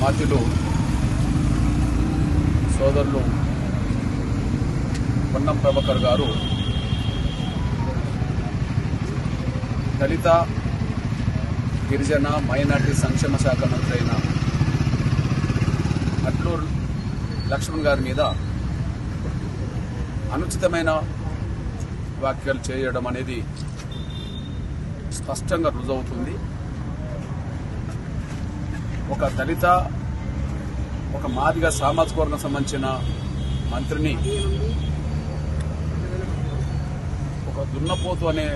మాతృలు సోదరులు పొన్నం ప్రభాకర్ గారు దళిత గిరిజన మైనార్టీ సంక్షేమ శాఖ మంత్రి అయిన అట్లూరు లక్ష్మణ్ గారి మీద అనుచితమైన వ్యాఖ్యలు చేయడం అనేది స్పష్టంగా రుజువుతుంది. ఒక దళిత ఒక మాదిగ సామాజిక వర్గం సంబంధించిన మంత్రిని ఒక దున్నపోతు అనే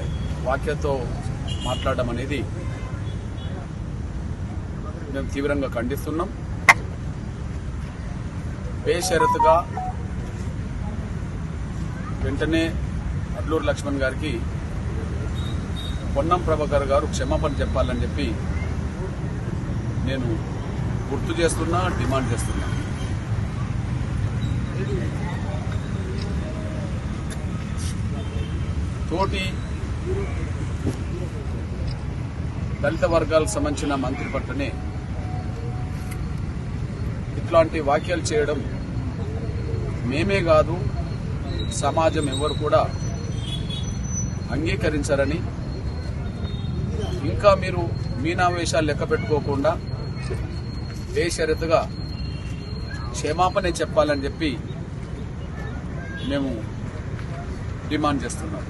వాక్యతో మాట్లాడడం అనేది మేము తీవ్రంగా ఖండిస్తున్నాం. బేషరతుగా వెంటనే అట్లూరు లక్ష్మణ్ గారికి పొన్నం ప్రభాకర్ గారు క్షమాపణ చెప్పాలని చెప్పి నేను గుర్తు చేస్తున్నా, డిమాండ్ చేస్తున్నా. తోటి దళిత వర్గాలకు సంబంధించిన మంత్రి పట్లనే ఇట్లాంటి వ్యాఖ్యలు చేయడం మేమే కాదు, సమాజం ఎవరు కూడా అంగీకరించారని, ఇంకా మీరు మీనావేశాలు లెక్క పెట్టుకోకుండా బేషరతుగా క్షమాపణ చెప్పాలని చెప్పి మేము డిమాండ్ చేస్తున్నాం.